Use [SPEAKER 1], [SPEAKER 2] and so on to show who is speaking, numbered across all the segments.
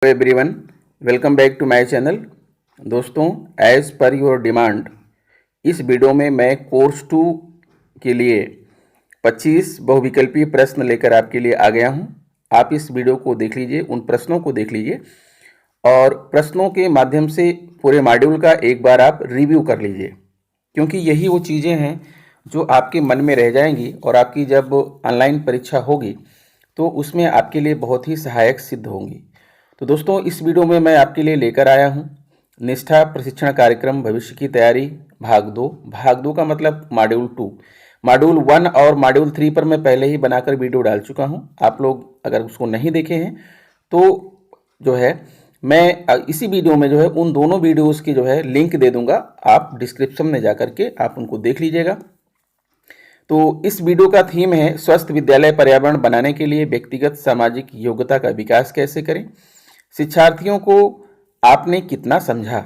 [SPEAKER 1] Hello everyone, welcome back to my channel. दोस्तों, as per your demand इस video में मैं कोर्स 2 के लिए 25 बहुविकल्पीय प्रश्न लेकर आपके लिए आ गया हूं। आप इस वीडियो को देख लीजिए, उन प्रश्नों को देख लीजिए और प्रश्नों के माध्यम से पूरे मॉड्यूल का एक बार आप रिव्यू कर लीजिए, क्योंकि यही वो चीज़ें हैं जो आपके मन में रह जाएंगी और आपकी जब ऑनलाइन परीक्षा होगी तो उसमें आपके लिए बहुत ही सहायक सिद्ध होंगी। तो दोस्तों, इस वीडियो में मैं आपके लिए लेकर आया हूं निष्ठा प्रशिक्षण कार्यक्रम भविष्य की तैयारी भाग 2 का मतलब मॉड्यूल 2। मॉड्यूल 1 और मॉड्यूल 3 पर मैं पहले ही बनाकर वीडियो डाल चुका हूं। आप लोग अगर उसको नहीं देखे हैं तो जो है मैं इसी वीडियो में जो है उन दोनों वीडियोस की जो है लिंक दे दूंगा। आप डिस्क्रिप्शन में जा करके आप उनको देख लीजिएगा। तो इस वीडियो का थीम है स्वस्थ विद्यालय पर्यावरण बनाने के लिए व्यक्तिगत सामाजिक योग्यता का विकास कैसे करें। शिक्षार्थियों को आपने कितना समझा।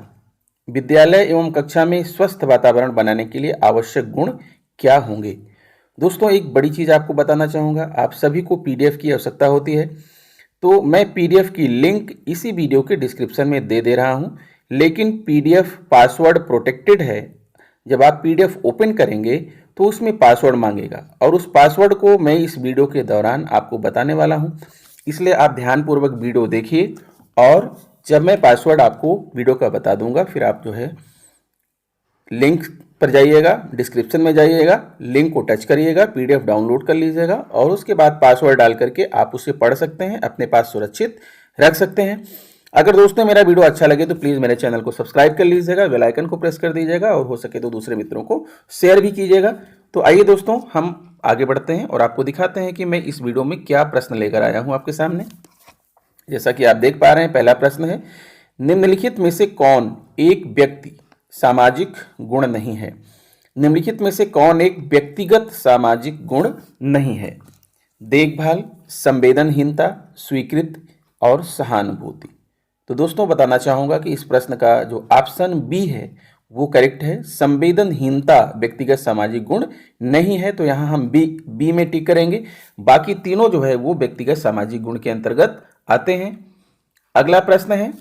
[SPEAKER 1] विद्यालय एवं कक्षा में स्वस्थ वातावरण बनाने के लिए आवश्यक गुण क्या होंगे। दोस्तों, एक बड़ी चीज़ आपको बताना चाहूँगा, आप सभी को पीडीएफ की आवश्यकता होती है, तो मैं पीडीएफ की लिंक इसी वीडियो के डिस्क्रिप्शन में दे रहा हूँ, लेकिन पीडीएफ पासवर्ड प्रोटेक्टेड है। जब आप पीडीएफ ओपन करेंगे तो उसमें पासवर्ड मांगेगा और उस पासवर्ड को मैं इस वीडियो के दौरान आपको बताने वाला हूँ, इसलिए आप ध्यानपूर्वक वीडियो देखिए और जब मैं पासवर्ड आपको वीडियो का बता दूंगा फिर आप जो है लिंक पर जाइएगा, डिस्क्रिप्शन में जाइएगा, लिंक को टच करिएगा, पीडीएफ डाउनलोड कर लीजिएगा और उसके बाद पासवर्ड डाल करके आप उसे पढ़ सकते हैं, अपने पास सुरक्षित रख सकते हैं। अगर दोस्तों मेरा वीडियो अच्छा लगे तो प्लीज़ मेरे चैनल को सब्सक्राइब कर लीजिएगा, बेल आइकन को प्रेस कर दीजिएगा और हो सके तो दूसरे मित्रों को शेयर भी कीजिएगा। तो आइए दोस्तों, हम आगे बढ़ते हैं और आपको दिखाते हैं कि मैं इस वीडियो में क्या प्रश्न लेकर आया हूँ आपके सामने। जैसा कि आप देख पा रहे हैं, पहला प्रश्न है, निम्नलिखित में से कौन एक व्यक्ति सामाजिक गुण नहीं है। निम्नलिखित में से कौन एक व्यक्तिगत सामाजिक गुण नहीं है। देखभाल, संवेदनहीनता, स्वीकृति और सहानुभूति। तो दोस्तों बताना चाहूँगा कि इस प्रश्न का जो ऑप्शन बी है वो करेक्ट है। संवेदनहीनता व्यक्तिगत सामाजिक गुण नहीं है, तो यहाँ हम बी में टिक करेंगे। बाकी तीनों जो है वो व्यक्तिगत सामाजिक गुण के अंतर्गत आते हैं। अगला प्रश्न है,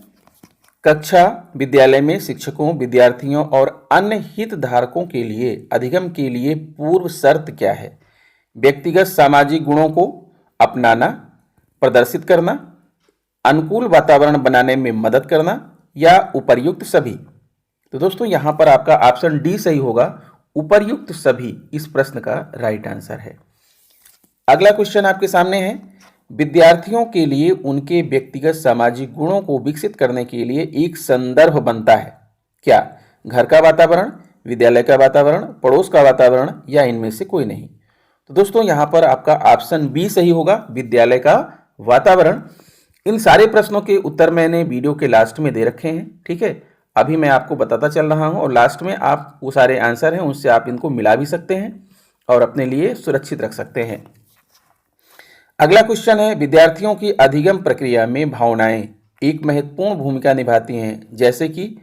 [SPEAKER 1] कक्षा विद्यालय में शिक्षकों, विद्यार्थियों और अन्य हितधारकों के लिए अधिगम के लिए पूर्व शर्त क्या है। व्यक्तिगत सामाजिक गुणों को अपनाना, प्रदर्शित करना, अनुकूल वातावरण बनाने में मदद करना या उपर्युक्त सभी। तो दोस्तों यहाँ पर आपका ऑप्शन डी सही होगा, उपर्युक्त सभी इस प्रश्न का राइट आंसर है। अगला क्वेश्चन आपके सामने है, विद्यार्थियों के लिए उनके व्यक्तिगत सामाजिक गुणों को विकसित करने के लिए एक संदर्भ बनता है क्या। घर का वातावरण, विद्यालय का वातावरण, पड़ोस का वातावरण या इनमें से कोई नहीं। तो दोस्तों यहाँ पर आपका ऑप्शन बी सही होगा, विद्यालय का वातावरण। इन सारे प्रश्नों के उत्तर मैंने वीडियो के लास्ट में दे रखे हैं, ठीक है। अभी मैं आपको बताता चल रहा हूं और लास्ट में आप वो सारे आंसर हैं उनसे आप इनको मिला भी सकते हैं और अपने लिए सुरक्षित रख सकते हैं। अगला क्वेश्चन है, विद्यार्थियों की अधिगम प्रक्रिया में भावनाएं एक महत्वपूर्ण भूमिका निभाती हैं, जैसे कि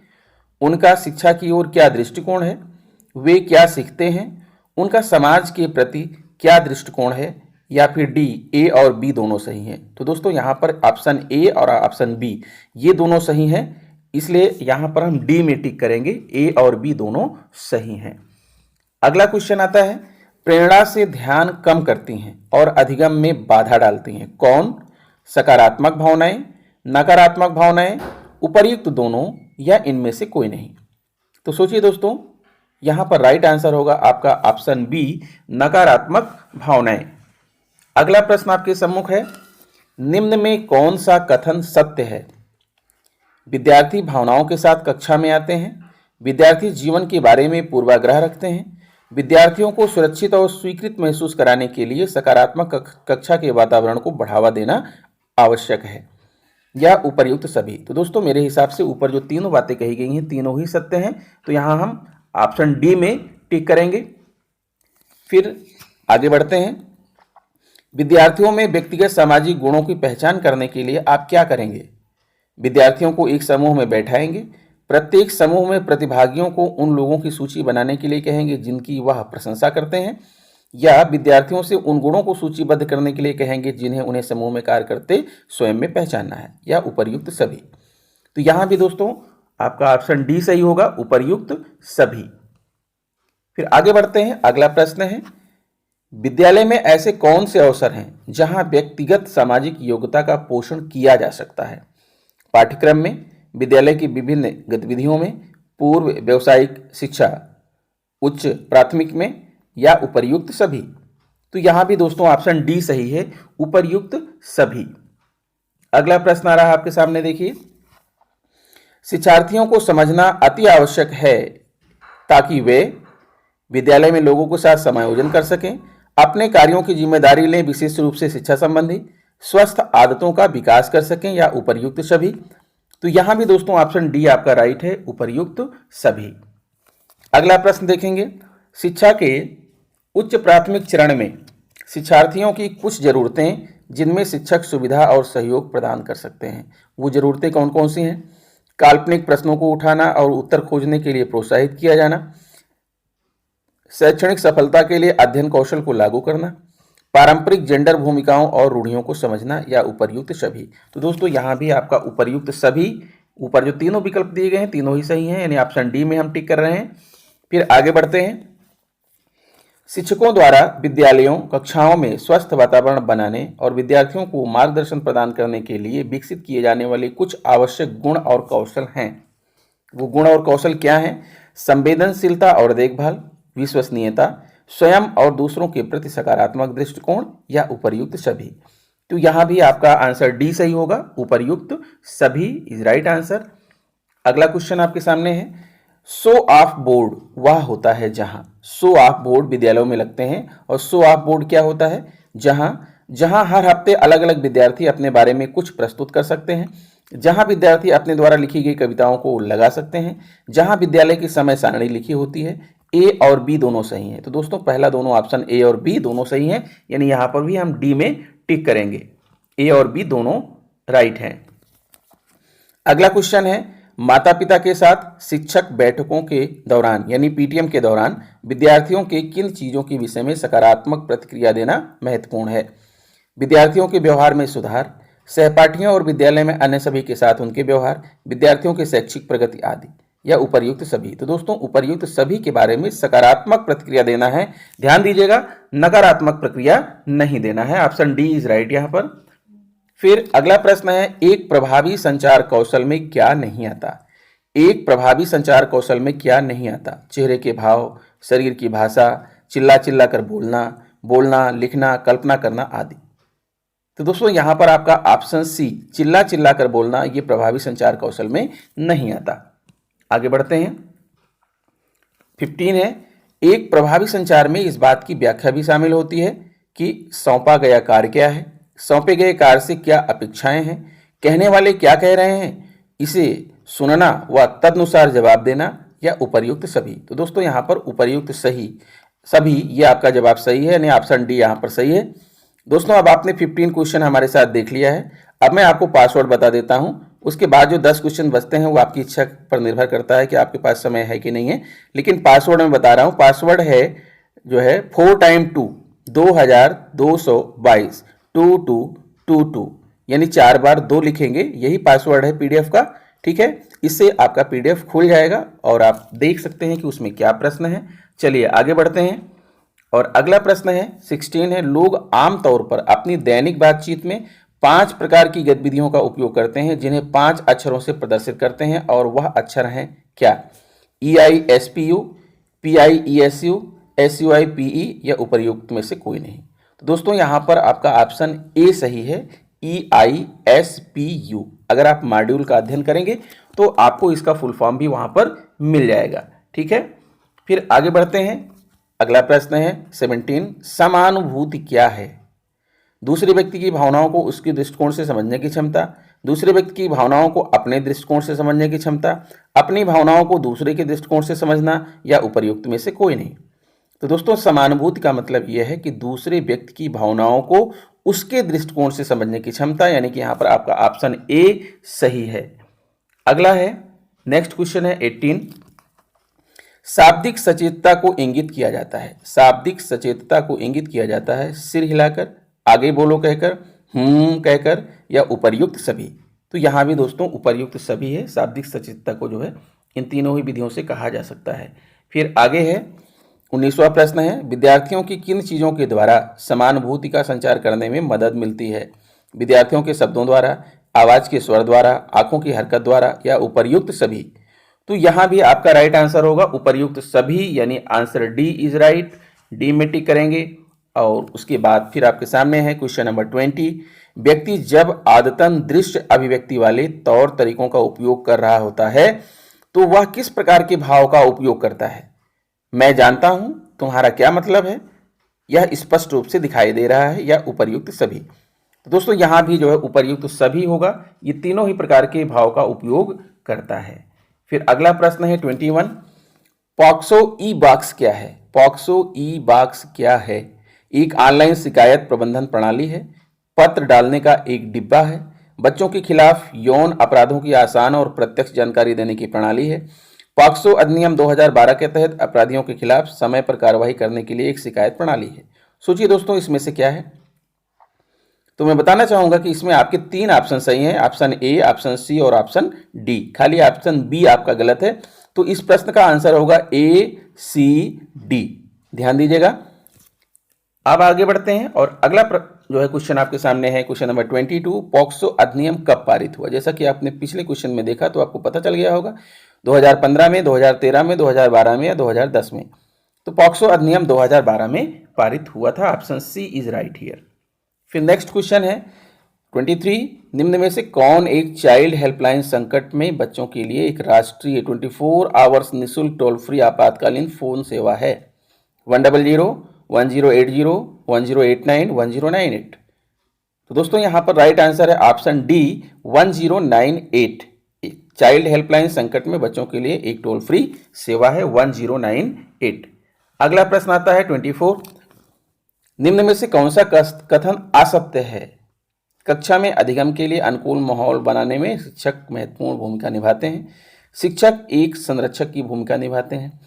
[SPEAKER 1] उनका शिक्षा की ओर क्या दृष्टिकोण है, वे क्या सीखते हैं, उनका समाज के प्रति क्या दृष्टिकोण है, या फिर डी ए और बी दोनों सही हैं। तो दोस्तों यहाँ पर ऑप्शन ए और ऑप्शन बी ये दोनों सही हैं, इसलिए यहाँ पर हम डी में टिक करेंगे, ए और बी दोनों सही हैं। अगला क्वेश्चन आता है, प्रेरणा से ध्यान कम करती हैं और अधिगम में बाधा डालती हैं कौन। सकारात्मक भावनाएं, नकारात्मक भावनाएं, उपर्युक्त दोनों या इनमें से कोई नहीं। तो सोचिए दोस्तों, यहाँ पर राइट आंसर होगा आपका ऑप्शन बी, नकारात्मक भावनाएं। अगला प्रश्न आपके सम्मुख है, निम्न में कौन सा कथन सत्य है। विद्यार्थी भावनाओं के साथ कक्षा में आते हैं, विद्यार्थी जीवन के बारे में पूर्वाग्रह रखते हैं, विद्यार्थियों को सुरक्षित और स्वीकृत महसूस कराने के लिए सकारात्मक कक्षा के वातावरण को बढ़ावा देना आवश्यक है, या उपर्युक्त सभी। तो दोस्तों मेरे हिसाब से ऊपर जो तीनों बातें कही गई हैं तीनों ही सत्य हैं, तो यहाँ हम ऑप्शन डी में टिक करेंगे। फिर आगे बढ़ते हैं, विद्यार्थियों में व्यक्तिगत सामाजिक गुणों की पहचान करने के लिए आप क्या करेंगे। विद्यार्थियों को एक समूह में बैठाएंगे, प्रत्येक समूह में प्रतिभागियों को उन लोगों की सूची बनाने के लिए कहेंगे जिनकी वह प्रशंसा करते हैं, या विद्यार्थियों से उन गुणों को सूचीबद्ध करने के लिए कहेंगे जिन्हें उन्हें समूह में कार्य करते स्वयं में पहचानना है, या उपर्युक्त सभी। तो यहां भी दोस्तों आपका ऑप्शन डी सही होगा, उपर्युक्त सभी। फिर आगे बढ़ते हैं, अगला प्रश्न है, विद्यालय में ऐसे कौन से अवसर हैं जहां व्यक्तिगत सामाजिक योग्यता का पोषण किया जा सकता है? पाठ्यक्रम में, विद्यालय की विभिन्न गतिविधियों में, पूर्व व्यावसायिक शिक्षा, उच्च प्राथमिक में, या उपर्युक्त सभी। तो यहां भी दोस्तों ऑप्शन डी सही है, उपर्युक्त सभी। अगला प्रश्न आ रहा है आपके सामने, देखिए, शिक्षार्थियों को समझना अति आवश्यक है ताकि वे विद्यालय में लोगों के साथ समायोजन कर सकें, अपने कार्यों की जिम्मेदारी लें, विशेष रूप से शिक्षा संबंधी, स्वस्थ आदतों का विकास कर सकें, या उपर्युक्त सभी। तो यहां भी दोस्तों ऑप्शन डी आपका राइट है, उपर्युक्त सभी। अगला प्रश्न देखेंगे, शिक्षा के उच्च प्राथमिक चरण में शिक्षार्थियों की कुछ जरूरतें जिनमें शिक्षक सुविधा और सहयोग प्रदान कर सकते हैं, वो जरूरतें कौन कौन सी हैं? काल्पनिक प्रश्नों को उठाना और उत्तर खोजने के लिए प्रोत्साहित किया जाना, शैक्षणिक सफलता के लिए अध्ययन कौशल को लागू करना, पारंपरिक जेंडर भूमिकाओं और रूढ़ियों को समझना, या उपर्युक्त सभी। तो दोस्तों यहां भी आपका उपर्युक्त सभी, ऊपर जो तीनों विकल्प दिए गए हैं तीनों ही सही हैं, यानी ऑप्शन डी में हम टिक कर रहे हैं। फिर आगे बढ़ते हैं, शिक्षकों द्वारा विद्यालयों कक्षाओं में स्वस्थ वातावरण बनाने और विद्यार्थियों को मार्गदर्शन प्रदान करने के लिए विकसित किए जाने वाले कुछ आवश्यक गुण और कौशल हैं। वो गुण और कौशल क्या हैं? संवेदनशीलता और देखभाल, विश्वसनीयता, स्वयं और दूसरों के प्रति सकारात्मक दृष्टिकोण, या उपर्युक्त सभी। तो यहां भी आपका आंसर डी सही होगा, उपर्युक्त सभी इज राइट आंसर। अगला क्वेश्चन आपके सामने है, शो ऑफ बोर्ड वह होता है जहां, शो ऑफ बोर्ड विद्यालयों में लगते हैं, और शो ऑफ बोर्ड क्या होता है? जहां हर हफ्ते अलग अलग विद्यार्थी अपने बारे में कुछ प्रस्तुत कर सकते हैं, जहां विद्यार्थी अपने द्वारा लिखी गई कविताओं को लगा सकते हैं, जहां विद्यालय की समय सारणी लिखी होती है। ए और बी दोनों सही हैं। तो दोस्तों पहला दोनों ऑप्शन ए और बी दोनों सही हैं, यानी यहां पर भी हम डी में टिक करेंगे, ए और बी दोनों राइट हैं। अगला क्वेश्चन है, माता पिता के साथ शिक्षक बैठकों के दौरान यानी पीटीएम के दौरान विद्यार्थियों के किन चीजों के विषय में सकारात्मक प्रतिक्रिया देना महत्वपूर्ण है? विद्यार्थियों के व्यवहार में सुधार, सहपाठियों और विद्यालय में अन्य सभी के साथ उनके व्यवहार, विद्यार्थियों की शैक्षिक प्रगति आदि, या उपर्युक्त सभी। तो दोस्तों उपर्युक्त सभी के बारे में सकारात्मक प्रतिक्रिया देना है, ध्यान दीजिएगा, नकारात्मक प्रतिक्रिया नहीं देना है, ऑप्शन डी इज राइट यहां पर। फिर अगला प्रश्न है, एक प्रभावी संचार कौशल में क्या नहीं आता? एक प्रभावी संचार कौशल में क्या नहीं आता? चेहरे के भाव, शरीर की भाषा, चिल्ला चिल्ला कर बोलना, लिखना, कल्पना करना आदि। तो दोस्तों यहां पर आपका ऑप्शन सी, चिल्ला चिल्ला कर बोलना, यह प्रभावी संचार कौशल में नहीं आता। आगे बढ़ते हैं, 15 है, एक प्रभावी संचार में इस बात की व्याख्या भी शामिल होती है कि सौंपा गया कार्य क्या है, सौंपे गए कार्य से क्या अपेक्षाएं हैं, कहने वाले क्या कह रहे हैं, इसे सुनना व तदनुसार जवाब देना, या उपर्युक्त सभी। तो दोस्तों यहां पर उपर्युक्त सभी ये आपका जवाब सही है, यानी ऑप्शन डी यहां पर सही है। दोस्तों अब आपने 15 क्वेश्चन हमारे साथ देख लिया है। अब मैं आपको पासवर्ड बता देता हूं, उसके बाद जो 10 क्वेश्चन बचते हैं वो आपकी इच्छा पर निर्भर करता है कि आपके पास समय है कि नहीं है, लेकिन पासवर्ड मैं बता रहा हूं। पासवर्ड है जो है 4 × 2 2222 2222, यानी 4 बार 2 लिखेंगे, यही पासवर्ड है पीडीएफ का, ठीक है। इससे आपका पीडीएफ खुल जाएगा और आप देख सकते हैं कि उसमें क्या प्रश्न है। चलिए आगे बढ़ते हैं, और अगला प्रश्न है 16 है, लोग आमतौर पर अपनी दैनिक बातचीत में 5 प्रकार की गतिविधियों का उपयोग करते हैं जिन्हें 5 अक्षरों से प्रदर्शित करते हैं, और वह अक्षर हैं क्या? EISPU, PIESU, SUIPE, या उपर्युक्त में से कोई नहीं। तो दोस्तों यहां पर आपका ऑप्शन ए सही है, EISPU। अगर आप मॉड्यूल का अध्ययन करेंगे तो आपको इसका फुल फॉर्म भी वहां पर मिल जाएगा, ठीक है। फिर आगे बढ़ते हैं, अगला प्रश्न है 17, समानुभूति क्या है? दूसरे व्यक्ति की भावनाओं को उसके दृष्टिकोण से समझने की क्षमता, दूसरे व्यक्ति की भावनाओं को अपने दृष्टिकोण से समझने की क्षमता, अपनी भावनाओं को दूसरे के दृष्टिकोण से समझना, या उपर्युक्त में से कोई नहीं। तो दोस्तों समानुभूति का मतलब यह है कि दूसरे व्यक्ति की भावनाओं को उसके दृष्टिकोण से समझने की क्षमता, यानी कि यहां पर आपका ऑप्शन ए सही है। अगला है नेक्स्ट क्वेश्चन है 18, शाब्दिक सचेतता को इंगित किया जाता है, शाब्दिक सचेतता को इंगित किया जाता है सिर हिलाकर, आगे बोलो कहकर, कहकर, या उपर्युक्त सभी। तो यहाँ भी दोस्तों उपर्युक्त सभी है, शाब्दिक सचेतता को जो है इन तीनों ही विधियों से कहा जा सकता है। फिर आगे है 19वां प्रश्न है, विद्यार्थियों की किन चीज़ों के द्वारा समानुभूति का संचार करने में मदद मिलती है? विद्यार्थियों के शब्दों द्वारा, आवाज़ के स्वर द्वारा, आंखों की हरकत द्वारा, या उपर्युक्त सभी। तो यहाँ भी आपका राइट आंसर होगा उपर्युक्त सभी, यानी answer D is right. D में टिक करेंगे। और उसके बाद फिर आपके सामने है क्वेश्चन नंबर 20, व्यक्ति जब आदतन दृश्य अभिव्यक्ति वाले तौर तरीकों का उपयोग कर रहा होता है तो वह किस प्रकार के भाव का उपयोग करता है? मैं जानता हूं तुम्हारा क्या मतलब है, यह स्पष्ट रूप से दिखाई दे रहा है, या उपर्युक्त सभी। तो दोस्तों यहां भी जो है उपर्युक्त सभी होगा, ये तीनों ही प्रकार के भाव का उपयोग करता है। फिर अगला प्रश्न है 21, पॉक्सो ई बॉक्स क्या है? पॉक्सो ई बॉक्स क्या है? एक ऑनलाइन शिकायत प्रबंधन प्रणाली है, पत्र डालने का एक डिब्बा है, बच्चों के खिलाफ यौन अपराधों की आसान और प्रत्यक्ष जानकारी देने की प्रणाली है, पॉक्सो अधिनियम 2012 के तहत अपराधियों के खिलाफ समय पर कार्रवाई करने के लिए एक शिकायत प्रणाली है। सोचिए दोस्तों इसमें से क्या है? तो मैं बताना चाहूंगा कि इसमें आपके 3 ऑप्शन सही हैं, ऑप्शन ए, ऑप्शन सी और ऑप्शन डी। खाली ऑप्शन बी आपका गलत है। तो इस प्रश्न का आंसर होगा ए, सी, डी। ध्यान दीजिएगा। अब आगे बढ़ते हैं और अगला जो है क्वेश्चन आपके सामने है, क्वेश्चन नंबर 22, पॉक्सो अधिनियम कब पारित हुआ? जैसा कि आपने पिछले क्वेश्चन में देखा तो आपको पता चल गया होगा 2015 में, 2013 में, 2012 में या 2010 में। तो पॉक्सो अधिनियम 2012 में पारित हुआ था। Option C is right here. फिर नेक्स्ट क्वेश्चन है 23, निम्न में से कौन एक चाइल्ड हेल्पलाइन संकट में बच्चों के लिए एक राष्ट्रीय 24 आवर्स निःशुल्क टोल फ्री आपातकालीन फोन सेवा है? 100, 1080, 1089, 1098। तो दोस्तों यहां पर राइट आंसर है ऑप्शन डी 1098। चाइल्ड हेल्पलाइन संकट में बच्चों के लिए एक टोल फ्री सेवा है 1098। अगला प्रश्न आता है 24, निम्न में से कौन सा कथन असत्य है? कक्षा में अधिगम के लिए अनुकूल माहौल बनाने में शिक्षक महत्वपूर्ण भूमिका निभाते हैं, शिक्षक एक संरक्षक की भूमिका निभाते हैं,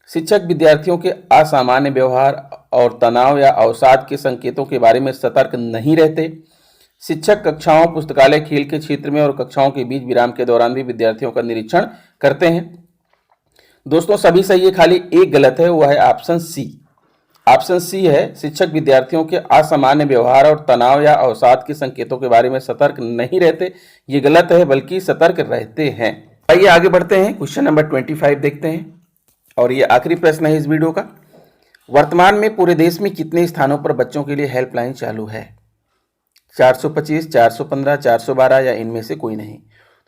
[SPEAKER 1] शिक्षक विद्यार्थियों के असामान्य व्यवहार और तनाव या अवसाद के संकेतों के बारे में सतर्क नहीं रहते, शिक्षक कक्षाओं, पुस्तकालय, खेल के क्षेत्र में और कक्षाओं के बीच विराम के दौरान भी विद्यार्थियों का निरीक्षण करते हैं। दोस्तों सभी सही है, खाली एक गलत है, वह है ऑप्शन सी। ऑप्शन सी है, शिक्षक विद्यार्थियों के असामान्य व्यवहार और तनाव या अवसाद के संकेतों के बारे में सतर्क नहीं रहते। ये गलत है, बल्कि सतर्क रहते हैं। आइए आगे बढ़ते हैं, क्वेश्चन नंबर 25 देखते हैं और ये आखिरी प्रश्न है इस वीडियो का। वर्तमान में पूरे देश में कितने स्थानों पर बच्चों के लिए हेल्पलाइन चालू है? 425, 415, 412 या इनमें से कोई नहीं?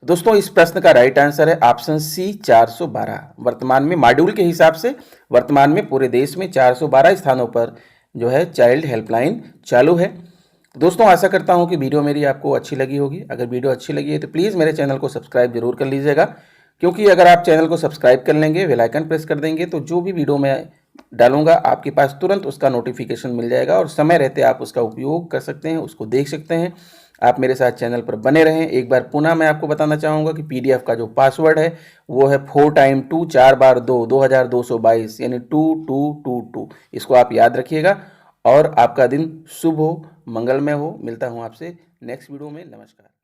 [SPEAKER 1] तो दोस्तों इस प्रश्न का राइट आंसर है ऑप्शन सी 412। वर्तमान में मॉड्यूल के हिसाब से वर्तमान में पूरे देश में 412 स्थानों पर जो है चाइल्ड हेल्पलाइन चालू है। दोस्तों आशा करता हूं कि वीडियो मेरी आपको अच्छी लगी होगी। अगर वीडियो अच्छी लगी है तो प्लीज़ मेरे चैनल को सब्सक्राइब जरूर कर लीजिएगा, क्योंकि अगर आप चैनल को सब्सक्राइब कर लेंगे, बेल आइकन प्रेस कर देंगे, तो जो भी वीडियो मैं डालूंगा आपके पास तुरंत उसका नोटिफिकेशन मिल जाएगा और समय रहते आप उसका उपयोग कर सकते हैं, उसको देख सकते हैं। आप मेरे साथ चैनल पर बने रहें। एक बार पुनः मैं आपको बताना चाहूँगा कि PDF का जो पासवर्ड है वो है 4 टाइम 2 4 बार 2 2222, यानी 2222। इसको आप याद रखिएगा और आपका दिन शुभ हो, मंगलमय हो। मिलता हूँ आपसे नेक्स्ट वीडियो में। नमस्कार।